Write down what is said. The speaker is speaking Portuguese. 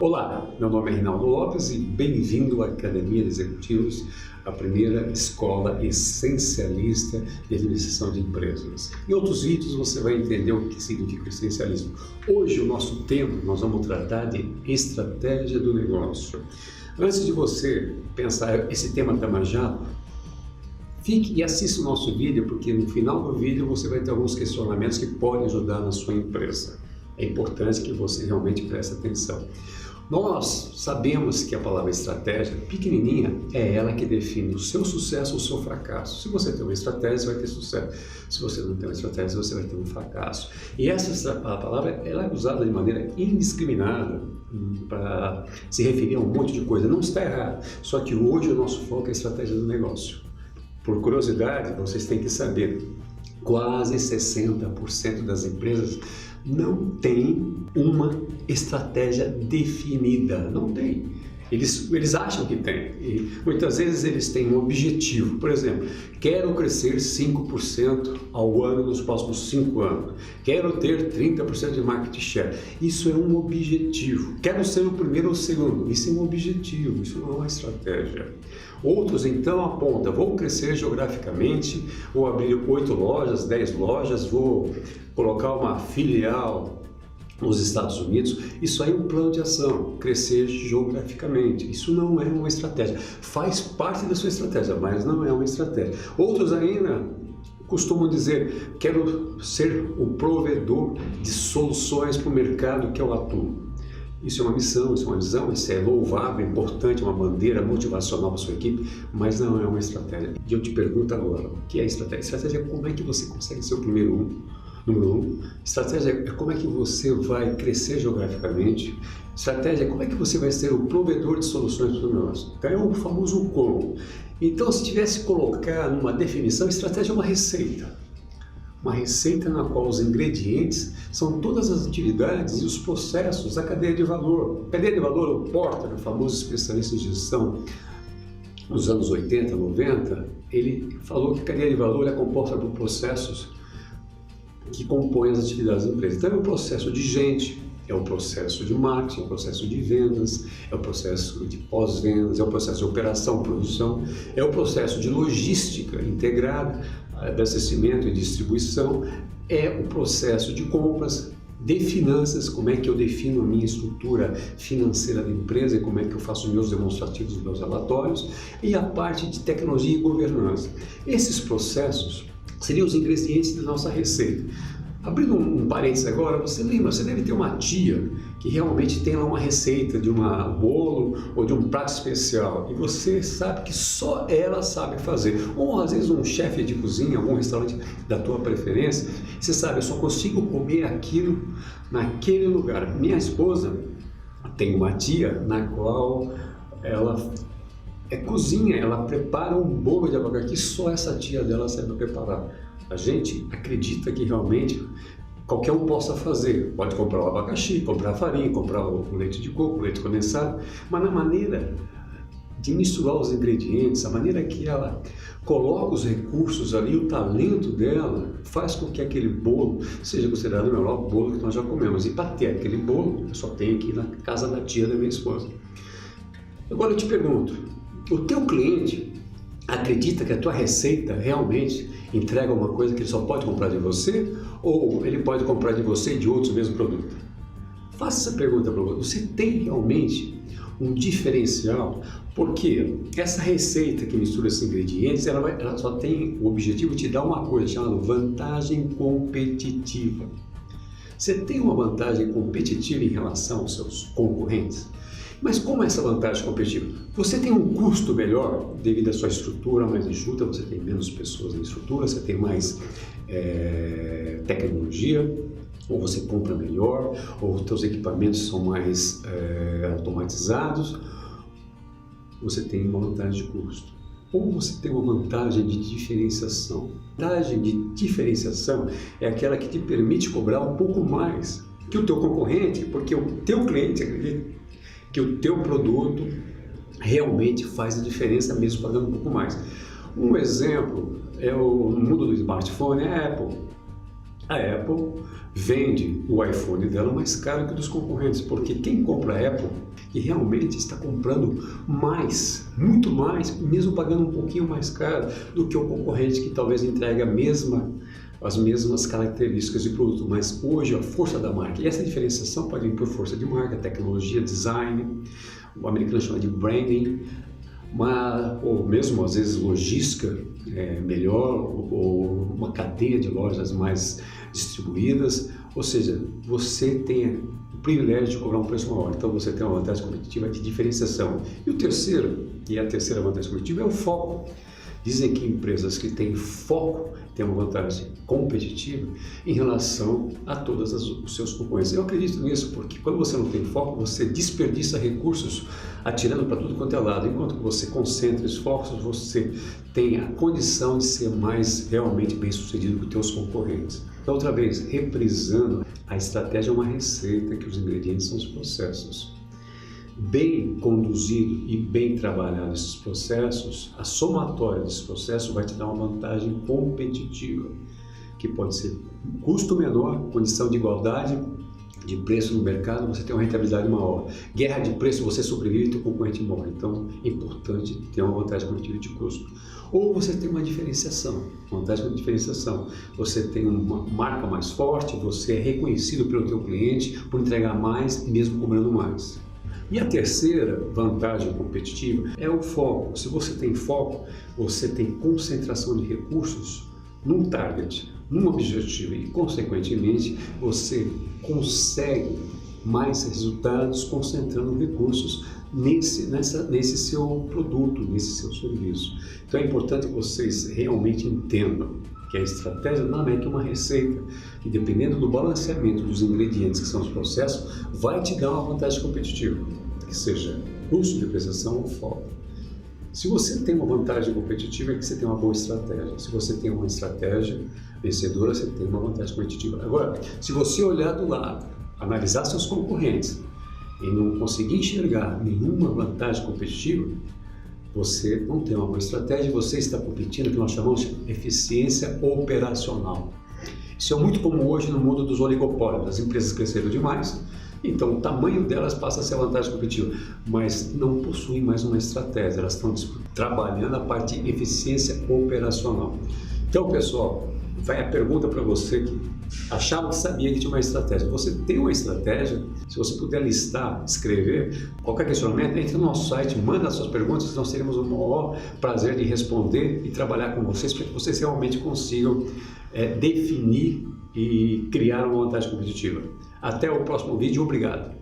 Olá, meu nome é Reinaldo Lopes e bem-vindo à Academia de Executivos, a primeira escola essencialista de administração de empresas. Em outros vídeos você vai entender o que significa o essencialismo. Hoje o nosso tema, nós vamos tratar de estratégia do negócio. Antes de você pensar esse tema está manjado, fique e assista o nosso vídeo, porque no final do vídeo você vai ter alguns questionamentos que podem ajudar na sua empresa. É importante que você realmente preste atenção. Nós sabemos que a palavra estratégia, pequenininha, é ela que define o seu sucesso ou o seu fracasso. Se você tem uma estratégia, você vai ter sucesso. Se você não tem uma estratégia, você vai ter um fracasso. E essa palavra ela é usada de maneira indiscriminada para se referir a um monte de coisa. Não está errado, só que hoje o nosso foco é a estratégia do negócio. Por curiosidade, vocês têm que saber, quase 60% das empresas não tem uma estratégia definida, não tem. Eles acham que tem, e muitas vezes eles têm um objetivo. Por exemplo, quero crescer 5% ao ano nos próximos 5 anos, quero ter 30% de market share. Isso é um objetivo. Quero ser o primeiro ou o segundo. Isso é um objetivo, isso não é uma estratégia. Outros então apontam, vou crescer geograficamente, vou abrir 8 lojas, 10 lojas, vou colocar uma filial nos Estados Unidos. Isso aí é um plano de ação, crescer geograficamente. Isso não é uma estratégia. Faz parte da sua estratégia, mas não é uma estratégia. Outros ainda costumam dizer, quero ser o provedor de soluções para o mercado que eu atuo. Isso é uma missão, isso é uma visão, isso é louvável, importante, uma bandeira motivacional para a sua equipe, mas não é uma estratégia. E eu te pergunto agora, o que é estratégia? Estratégia é como é que você consegue ser o número um. Estratégia é como é que você vai crescer geograficamente. Estratégia é como é que você vai ser o provedor de soluções para o negócio. Então é o famoso como. Então, se tivesse que colocar numa definição, estratégia é uma receita. Uma receita na qual os ingredientes são todas as atividades e os processos da cadeia de valor. Cadeia de valor, o Porter, o famoso especialista em gestão nos anos 80, 90, ele falou que a cadeia de valor é composta por processos que compõem as atividades da empresa. Então é o processo de gente, é o processo de marketing, é o processo de vendas, é o processo de pós-vendas, é o processo de operação, produção, é o processo de logística integrada, abastecimento e distribuição, é o processo de compras, de finanças, como é que eu defino a minha estrutura financeira da empresa e como é que eu faço meus demonstrativos, meus relatórios, e a parte de tecnologia e governança. Esses processos seriam os ingredientes da nossa receita. Abrindo um parênteses agora, você lembra, você deve ter uma tia que realmente tem lá uma receita de um bolo ou de um prato especial e você sabe que só ela sabe fazer. Ou às vezes um chefe de cozinha, algum restaurante da tua preferência, você sabe, eu só consigo comer aquilo naquele lugar. Minha esposa tem uma tia na qual ela cozinha, ela prepara um bolo de abacaxi que só essa tia dela sabe preparar. A gente acredita que realmente qualquer um possa fazer. Pode comprar o abacaxi, comprar a farinha, comprar o leite de coco, o leite condensado, mas na maneira de misturar os ingredientes, a maneira que ela coloca os recursos ali, o talento dela, faz com que aquele bolo seja considerado o melhor bolo que nós já comemos. E para ter aquele bolo, eu só tenho que ir na casa da tia da minha esposa. Agora eu te pergunto, o teu cliente acredita que a tua receita realmente entrega uma coisa que ele só pode comprar de você ou ele pode comprar de você e de outros o mesmo produto? Faça essa pergunta para você. Você tem realmente um diferencial? Porque essa receita que mistura esses ingredientes, ela só tem o objetivo de te dar uma coisa chamada vantagem competitiva. Você tem uma vantagem competitiva em relação aos seus concorrentes? Mas como é essa vantagem competitiva? Você tem um custo melhor devido à sua estrutura mais enxuta, você tem menos pessoas na estrutura, você tem mais tecnologia, ou você compra melhor, ou os seus equipamentos são mais automatizados, você tem uma vantagem de custo. Ou você tem uma vantagem de diferenciação. A vantagem de diferenciação é aquela que te permite cobrar um pouco mais que o teu concorrente, porque o teu cliente acredita que o teu produto realmente faz a diferença mesmo pagando um pouco mais. Um exemplo é no mundo do smartphone, é a Apple. A Apple vende o iPhone dela mais caro que o dos concorrentes, porque quem compra a Apple e realmente está comprando mais, muito mais, mesmo pagando um pouquinho mais caro do que o concorrente que talvez entregue as mesmas características de produto, mas hoje a força da marca, e essa diferenciação pode vir por força de marca, tecnologia, design, o americano chama de branding, ou mesmo às vezes logística melhor, ou uma cadeia de lojas mais distribuídas, ou seja, você tem o privilégio de cobrar um preço maior, então você tem uma vantagem competitiva de diferenciação. E o terceiro, e a terceira vantagem competitiva é o foco. Dizem que empresas que têm foco têm uma vantagem competitiva em relação a todos os seus concorrentes. Eu acredito nisso porque quando você não tem foco, você desperdiça recursos atirando para tudo quanto é lado. Enquanto você concentra esforços, você tem a condição de ser mais realmente bem sucedido que os seus concorrentes. Então, outra vez, reprisando, a estratégia é uma receita que os ingredientes são os processos. Bem conduzido e bem trabalhado esses processos, a somatória desse processo vai te dar uma vantagem competitiva, que pode ser custo menor, condição de igualdade de preço no mercado, você tem uma rentabilidade maior. Guerra de preço, você sobrevive e o concorrente morre. Então, é importante ter uma vantagem competitiva de custo. Ou você tem uma diferenciação, vantagem com diferenciação. Você tem uma marca mais forte, você é reconhecido pelo teu cliente por entregar mais, mesmo cobrando mais. E a terceira vantagem competitiva é o foco. Se você tem foco, você tem concentração de recursos num target, num objetivo e, consequentemente, você consegue mais resultados concentrando recursos nesse seu produto, nesse seu serviço. Então é importante que vocês realmente entendam que a estratégia não é que uma receita, e dependendo do balanceamento dos ingredientes que são os processos, vai te dar uma vantagem competitiva, que seja custo de prestação ou foco. Se você tem uma vantagem competitiva, é que você tem uma boa estratégia. Se você tem uma estratégia vencedora, você tem uma vantagem competitiva. Agora, se você olhar do lado, analisar seus concorrentes e não conseguir enxergar nenhuma vantagem competitiva, você não tem uma boa estratégia, você está competindo o que nós chamamos de eficiência operacional. Isso é muito comum hoje no mundo dos oligopólios. As empresas cresceram demais, então o tamanho delas passa a ser a vantagem competitiva, mas não possuem mais uma estratégia, elas estão trabalhando a parte de eficiência operacional. Então, pessoal, vai a pergunta para você que achava que sabia que tinha uma estratégia. Você tem uma estratégia? Se você puder listar, escrever, qualquer questionamento, entre no nosso site, manda as suas perguntas, nós teremos o maior prazer de responder e trabalhar com vocês para que vocês realmente consigam definir e criar uma vantagem competitiva. Até o próximo vídeo, obrigado!